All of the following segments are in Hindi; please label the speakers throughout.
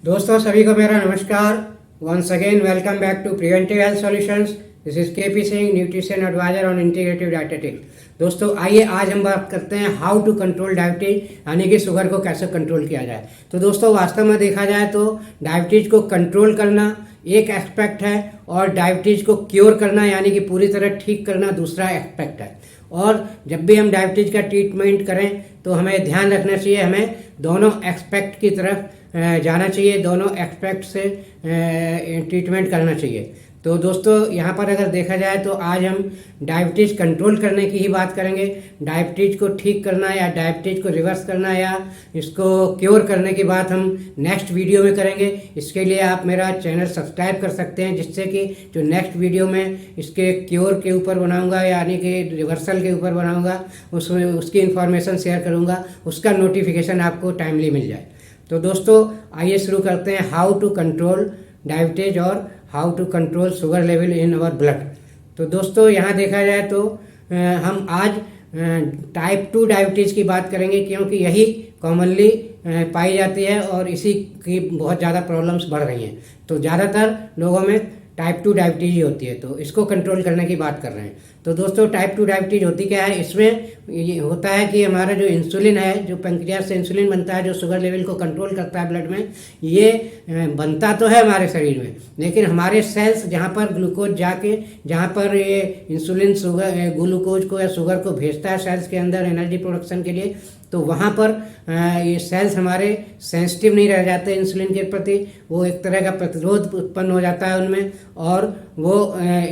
Speaker 1: दोस्तों सभी को मेरा नमस्कार। Once again welcome back to preventive health solutions. This is KP Singh, nutrition advisor on integrative dietetics. दोस्तों आइए आज हम बात करते हैं हाउ टू कंट्रोल डायबिटीज, यानी कि शुगर को कैसे कंट्रोल किया जाए। तो दोस्तों वास्तव में देखा जाए तो डायबिटीज को कंट्रोल करना एक एस्पेक्ट है और डायबिटीज को क्योर करना यानी कि पूरी तरह ठीक करना दूसरा एस्पेक्ट है। और जब भी हम डायबिटीज का ट्रीटमेंट करें तो हमें ध्यान रखना चाहिए, हमें दोनों एस्पेक्ट की तरफ जाना चाहिए, दोनों एस्पेक्ट से ट्रीटमेंट करना चाहिए। तो दोस्तों यहाँ पर अगर देखा जाए तो आज हम डायबिटीज़ कंट्रोल करने की ही बात करेंगे। डायबिटीज़ को ठीक करना या डायबिटीज़ को रिवर्स करना या इसको क्योर करने की बात हम नेक्स्ट वीडियो में करेंगे। इसके लिए आप मेरा चैनल सब्सक्राइब कर सकते हैं, जिससे कि जो नेक्स्ट वीडियो में इसके क्योर के ऊपर बनाऊंगा यानी कि रिवर्सल के ऊपर बनाऊंगा, उसमें उसकी इन्फॉर्मेशन शेयर करूंगा, उसका नोटिफिकेशन आपको टाइमली मिल जाए। तो दोस्तों आइए शुरू करते हैं हाउ टू कंट्रोल डायबिटीज और how to control sugar level in our blood. तो दोस्तों यहाँ देखा जाए तो हम आज टाइप 2 डायबिटीज़ की बात करेंगे, क्योंकि यही कॉमनली पाई जाती है और इसी की बहुत ज़्यादा प्रॉब्लम्स बढ़ रही हैं। तो ज़्यादातर लोगों में टाइप 2 डायबिटीज़ ही होती है, तो इसको कंट्रोल करने की बात कर रहे हैं। तो दोस्तों टाइप 2 डायबिटीज़ होती क्या है? इसमें ये होता है कि हमारा जो इंसुलिन है, जो पैंक्रियास से इंसुलिन बनता है, जो शुगर लेवल को कंट्रोल करता है ब्लड में, ये बनता तो है हमारे शरीर में, लेकिन हमारे सेल्स जहाँ पर ग्लूकोज जाके, जहाँ पर ये इंसुलिन शुगर ग्लूकोज को या शुगर को भेजता है सेल्स के अंदर एनर्जी प्रोडक्शन के लिए, तो वहाँ पर ये सेल्स हमारे सेंसिटिव नहीं रह जाते इंसुलिन के प्रति। वो एक तरह का प्रतिरोध उत्पन्न हो जाता है उनमें और वो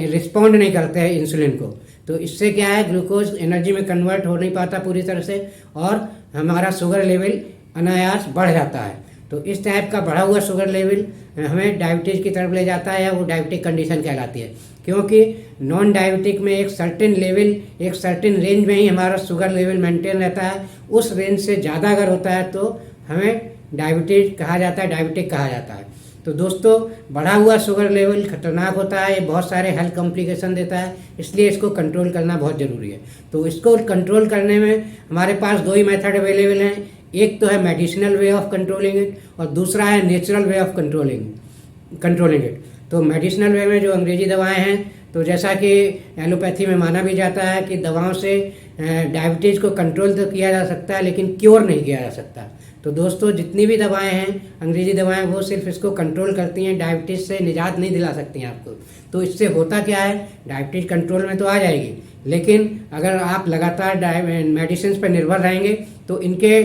Speaker 1: रिस्पॉन्ड नहीं करते हैं इंसुलिन को। तो इससे क्या है, ग्लूकोज एनर्जी में कन्वर्ट हो नहीं पाता पूरी तरह से और हमारा शुगर लेवल अनायास बढ़ जाता है। तो इस टाइप का बढ़ा हुआ शुगर लेवल हमें डायबिटीज़ की तरफ ले जाता है या वो डायबिटिक कंडीशन कहलाती है, क्योंकि नॉन डायबिटिक में एक सर्टेन लेवल, एक सर्टेन रेंज में ही हमारा शुगर लेवल मेंटेन रहता है। उस रेंज से ज़्यादा अगर होता है तो हमें डायबिटीज कहा जाता है, डायबिटिक कहा जाता है। तो दोस्तों बढ़ा हुआ शुगर लेवल खतरनाक होता है, ये बहुत सारे हेल्थ कॉम्प्लिकेशन देता है, इसलिए इसको कंट्रोल करना बहुत ज़रूरी है। तो इसको कंट्रोल करने में हमारे पास दो ही मेथड अवेलेबल हैं। एक तो है medicinal way of controlling it और दूसरा है natural way of controlling it. तो मेडिसिनल वे में जो अंग्रेजी दवाएं हैं, तो जैसा कि एलोपैथी में माना भी जाता है कि दवाओं से डायबिटीज़ को कंट्रोल तो किया जा सकता है लेकिन क्योर नहीं किया जा सकता। तो दोस्तों जितनी भी दवाएं हैं अंग्रेजी दवाएं, वो सिर्फ इसको कंट्रोल करती हैं, डायबिटीज़ से निजात नहीं दिला सकती हैं आपको। तो इससे होता क्या है, डायबिटीज़ कंट्रोल में तो आ जाएगी, लेकिन अगर आप लगातार मेडिसिन पर निर्भर रहेंगे तो इनके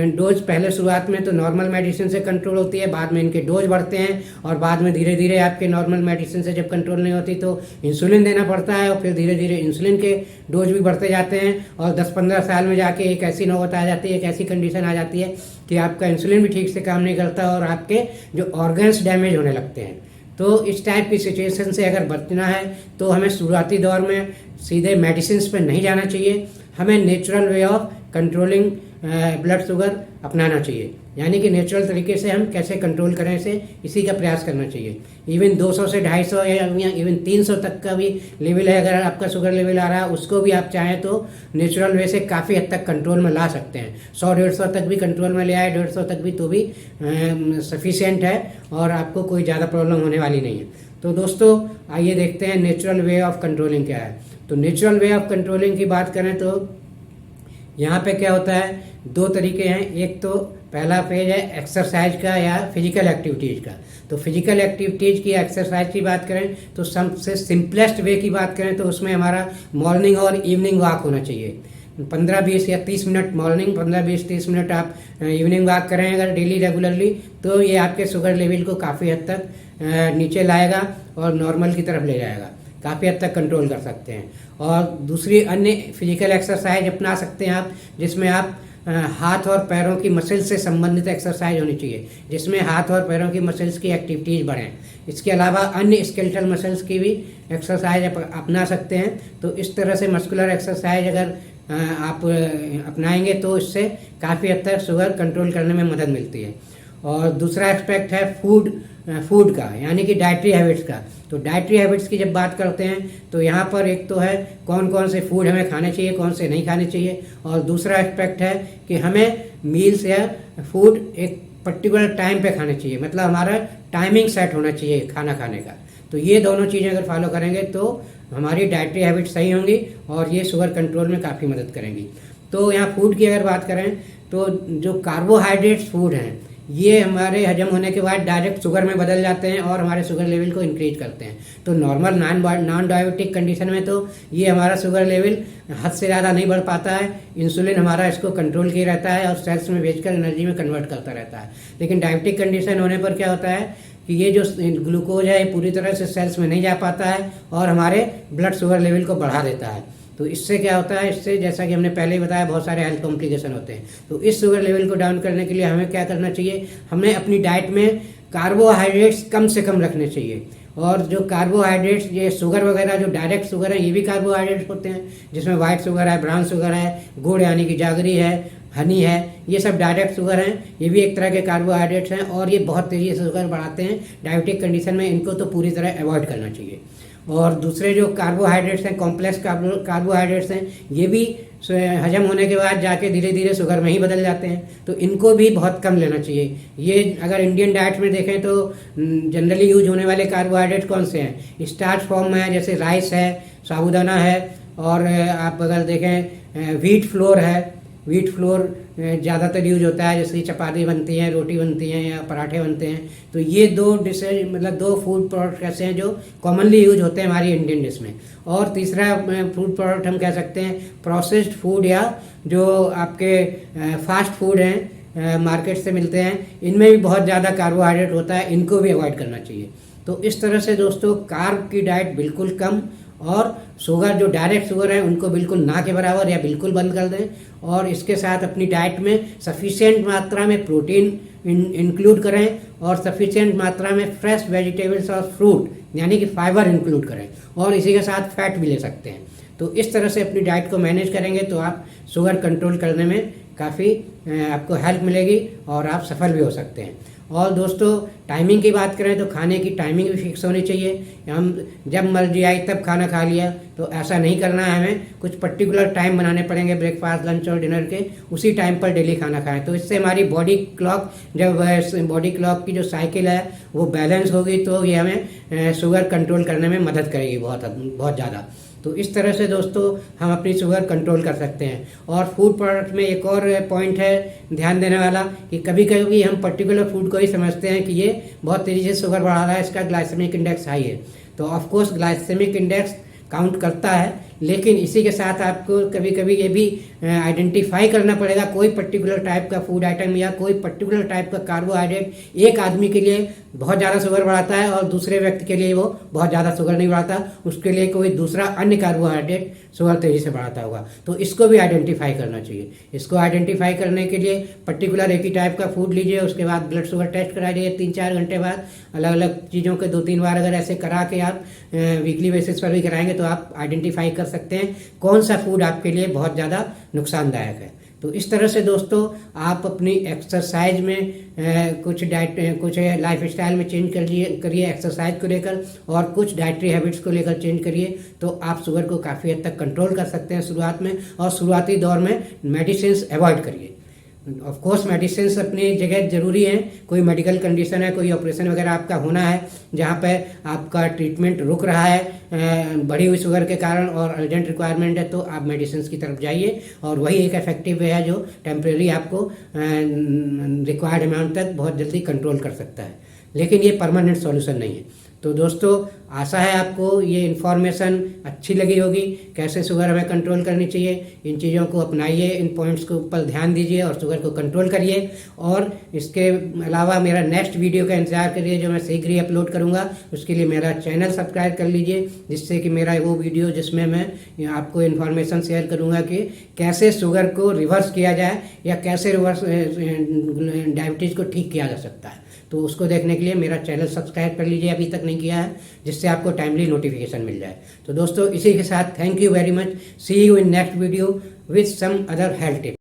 Speaker 1: डोज पहले शुरुआत में तो नॉर्मल मेडिसिन से कंट्रोल होती है, बाद में इनके डोज बढ़ते हैं और बाद में धीरे धीरे आपके नॉर्मल मेडिसिन से जब कंट्रोल नहीं होती तो इंसुलिन देना पड़ता है और फिर धीरे धीरे इंसुलिन के डोज भी बढ़ते जाते हैं और 10-15 साल में जाके एक ऐसी नौबत आ जाती है, एक ऐसी कंडीशन आ जाती है कि आपका इंसुलिन भी ठीक से काम नहीं करता और आपके जो ऑर्गन्स डैमेज होने लगते हैं। तो इस टाइप की सिचुएशन से अगर बचना है तो हमें शुरुआती दौर में सीधे मेडिसिन पर नहीं जाना चाहिए, हमें natural way of controlling blood sugar अपनाना चाहिए, यानी कि नेचुरल तरीके से हम कैसे कंट्रोल करें इसे, इसी का प्रयास करना चाहिए। इवन 200 से 250 या इवन 300 तक का भी लेवल है, अगर आपका शुगर लेवल आ रहा है उसको भी आप चाहें तो नेचुरल वे से काफ़ी हद तक कंट्रोल में ला सकते हैं। 100-150 तक भी कंट्रोल में ले आए, 150 तक भी, तो भी सफिशिएंट है और आपको कोई ज़्यादा प्रॉब्लम होने वाली नहीं है। तो दोस्तों आइए देखते हैं नेचुरल वे ऑफ कंट्रोलिंग क्या है। तो नेचुरल वे ऑफ कंट्रोलिंग की बात करें तो यहाँ पे क्या होता है, दो तरीके हैं। एक तो पहला फेज है एक्सरसाइज का या फिजिकल एक्टिविटीज़ का। तो फिजिकल एक्टिविटीज़ की, एक्सरसाइज की बात करें तो सबसे सिंपलेस्ट वे की बात करें तो उसमें हमारा मॉर्निंग और इवनिंग वॉक होना चाहिए। 15-20 या 30 मिनट मॉर्निंग, 15-20-30 मिनट आप इवनिंग वॉक करें अगर डेली रेगुलरली, तो ये आपके शुगर लेवल को काफ़ी हद तक नीचे लाएगा और नॉर्मल की तरफ ले जाएगा, काफ़ी हद तक कंट्रोल कर सकते हैं। और दूसरी अन्य फिजिकल एक्सरसाइज अपना सकते हैं आप, जिसमें आप हाथ और पैरों की मसल्स से संबंधित एक्सरसाइज होनी चाहिए, जिसमें हाथ और पैरों की मसल्स की एक्टिविटीज़ बढ़ें। इसके अलावा अन्य स्केलेटल मसल्स की भी एक्सरसाइज अपना सकते हैं। तो इस तरह से मस्कुलर एक्सरसाइज अगर आप अपनाएंगे तो इससे काफ़ी हद तक शुगर कंट्रोल करने में मदद मिलती है। और दूसरा एस्पेक्ट है फूड का, यानी कि डाइटरी हैबिट्स का। तो डाइटरी हैबिट्स की जब बात करते हैं तो यहाँ पर एक तो है कौन कौन से फूड हमें खाने चाहिए, कौन से नहीं खाने चाहिए, और दूसरा एस्पेक्ट है कि हमें मील्स या फूड एक पर्टिकुलर टाइम पे खाना चाहिए, मतलब हमारा टाइमिंग सेट होना चाहिए खाना खाने का। तो ये दोनों चीज़ें अगर फॉलो करेंगे तो हमारी डाइटरी हैबिट सही होंगी और ये शुगर कंट्रोल में काफ़ी मदद करेंगी। तो यहाँ फूड की अगर बात करें तो जो कार्बोहाइड्रेट्स फूड हैं ये हमारे हजम होने के बाद डायरेक्ट शुगर में बदल जाते हैं और हमारे शुगर लेवल को इंक्रीज करते हैं। तो नॉर्मल नॉन डायबिटिक कंडीशन में तो ये हमारा शुगर लेवल हद से ज़्यादा नहीं बढ़ पाता है, इंसुलिन हमारा इसको कंट्रोल किए रहता है और सेल्स में भेजकर एनर्जी में कन्वर्ट करता रहता है। लेकिन डायबिटिक कंडीशन होने पर क्या होता है कि ये जो ग्लूकोज है ये पूरी तरह से सेल्स में नहीं जा पाता है और हमारे ब्लड शुगर लेवल को बढ़ा देता है। तो इससे क्या होता है, इससे जैसा कि हमने पहले ही बताया बहुत सारे हेल्थ कॉम्प्लिकेशन होते हैं। तो इस शुगर लेवल को डाउन करने के लिए हमें क्या करना चाहिए, हमें अपनी डाइट में कार्बोहाइड्रेट्स कम से कम रखने चाहिए। और जो कार्बोहाइड्रेट्स ये शुगर वगैरह जो डायरेक्ट शुगर है ये भी कार्बोहाइड्रेट्स होते हैं, जिसमें वाइट शुगर है, ब्राउन शुगर है, गुड़ यानी कि जागरी है, हनी है, ये सब डायरेक्ट शुगर हैं। ये भी एक तरह के कार्बोहाइड्रेट्स हैं और ये बहुत तेज़ी से शुगर बढ़ाते हैं डायबिटिक कंडीशन में, इनको तो पूरी तरह अवॉइड करना चाहिए। और दूसरे जो कार्बोहाइड्रेट्स हैं, कॉम्प्लेक्स कार्बोहाइड्रेट्स हैं, ये भी हजम होने के बाद जाके धीरे धीरे शुगर में ही बदल जाते हैं, तो इनको भी बहुत कम लेना चाहिए। ये अगर इंडियन डाइट में देखें तो जनरली यूज होने वाले कार्बोहाइड्रेट कौन से हैं, स्टार्च फॉर्म में है, जैसे राइस है, साबूदाना है, और आप अगर देखें व्हीट फ्लोर है, व्हीट फ्लोर ज़्यादातर यूज होता है, जैसे चपाती बनती हैं, रोटी बनती हैं या पराठे बनते हैं। तो ये दो डिशेज मतलब दो फूड प्रोडक्ट ऐसे हैं जो कॉमनली यूज होते हैं हमारी इंडियन डिश में। और तीसरा फूड प्रोडक्ट हम कह सकते हैं प्रोसेस्ड फूड या जो आपके फास्ट फूड हैं मार्केट से मिलते हैं, इनमें भी बहुत ज़्यादा कार्बोहाइड्रेट होता है, इनको भी अवॉइड करना चाहिए। तो इस तरह से दोस्तों कार्ब की डाइट बिल्कुल कम और शुगर जो डायरेक्ट शुगर है उनको बिल्कुल ना के बराबर या बिल्कुल बंद कर दें, और इसके साथ अपनी डाइट में सफिशिएंट मात्रा में प्रोटीन इंक्लूड करें और सफिशिएंट मात्रा में फ्रेश वेजिटेबल्स और फ्रूट यानी कि फाइबर इंक्लूड करें, और इसी के साथ फैट भी ले सकते हैं। तो इस तरह से अपनी डाइट को मैनेज करेंगे तो आप शुगर कंट्रोल करने में काफ़ी आपको हेल्प मिलेगी और आप सफल भी हो सकते हैं। और दोस्तों टाइमिंग की बात करें तो खाने की टाइमिंग भी फिक्स होनी चाहिए। हम जब मर्जी आई तब खाना खा लिया तो ऐसा नहीं करना है, हमें कुछ पर्टिकुलर टाइम बनाने पड़ेंगे ब्रेकफास्ट, लंच और डिनर के, उसी टाइम पर डेली खाना खाएं। तो इससे हमारी बॉडी क्लॉक जब बॉडी क्लॉक की जो साइकिल है वो बैलेंस होगी तो ये हमें शुगर कंट्रोल करने में मदद करेगी बहुत ज़्यादा। तो इस तरह से दोस्तों हम अपनी शुगर कंट्रोल कर सकते हैं। और फूड प्रोडक्ट में एक और पॉइंट है ध्यान देने वाला कि कभी कभी हम पर्टिकुलर फूड को ही समझते हैं कि ये बहुत तेज़ी से शुगर बढ़ा रहा है, इसका ग्लाइसेमिक इंडेक्स हाई है। तो ऑफकोर्स ग्लाइसेमिक इंडेक्स काउंट करता है, लेकिन इसी के साथ आपको कभी कभी ये भी आइडेंटिफाई करना पड़ेगा कोई पर्टिकुलर टाइप का फूड आइटम या कोई पर्टिकुलर टाइप का कार्बोहाइड्रेट एक आदमी के लिए बहुत ज़्यादा शुगर बढ़ाता है और दूसरे व्यक्ति के लिए वो बहुत ज़्यादा शुगर नहीं बढ़ाता, उसके लिए कोई दूसरा अन्य कार्बोहाइड्रेट शुगर तेज़ी से बढ़ाता होगा। तो इसको भी आइडेंटिफाई करना चाहिए। इसको आइडेंटिफाई करने के लिए पर्टिकुलर एक ही टाइप का फूड लीजिए, उसके बाद ब्लड शुगर टेस्ट करा लीजिए 3-4 घंटे बाद, अलग अलग चीज़ों के 2-3 बार अगर ऐसे करा के आप वीकली बेसिस पर भी कराएंगे तो आप आइडेंटिफाई कर सकते हैं कौन सा फूड आपके लिए बहुत ज़्यादा नुकसानदायक है। तो इस तरह से दोस्तों आप अपनी एक्सरसाइज में कुछ लाइफ स्टाइल में चेंज करिए एक्सरसाइज को लेकर, और कुछ डाइटरी हैबिट्स को लेकर चेंज करिए, तो आप शुगर को काफ़ी हद तक कंट्रोल कर सकते हैं शुरुआत में। और शुरुआती दौर में मेडिसिन अवॉइड करिए। ऑफ कोर्स मेडिसिन अपनी जगह ज़रूरी है, कोई मेडिकल कंडीशन है, कोई ऑपरेशन वगैरह आपका होना है जहाँ पे आपका ट्रीटमेंट रुक रहा है बढ़ी हुई शुगर के कारण और अर्जेंट रिक्वायरमेंट है, तो आप मेडिसिन की तरफ जाइए, और वही एक इफेक्टिव वे है जो टेम्परेरी आपको रिक्वायर्ड अमाउंट तक बहुत जल्दी कंट्रोल कर सकता है, लेकिन ये परमानेंट सॉल्यूशन नहीं है। तो दोस्तों आशा है आपको ये इन्फॉर्मेशन अच्छी लगी होगी, कैसे शुगर हमें कंट्रोल करनी चाहिए। इन चीज़ों को अपनाइए, इन पॉइंट्स के ऊपर ध्यान दीजिए और शुगर को कंट्रोल करिए। और इसके अलावा मेरा नेक्स्ट वीडियो का इंतजार करिए जो मैं शीघ्र ही अपलोड करूंगा। उसके लिए मेरा चैनल सब्सक्राइब कर लीजिए, जिससे कि मेरा वो वीडियो जिसमें मैं आपको इन्फॉर्मेशन शेयर करूँगा कि कैसे शुगर को रिवर्स किया जाए या कैसे रिवर्स डायबिटीज़ को ठीक किया जा सकता है। तो उसको देखने के लिए मेरा चैनल सब्सक्राइब कर लीजिए अभी तक नहीं किया है, जिससे आपको टाइमली नोटिफिकेशन मिल जाए। तो दोस्तों इसी के साथ thank you very much, see you in next video with some other health tip.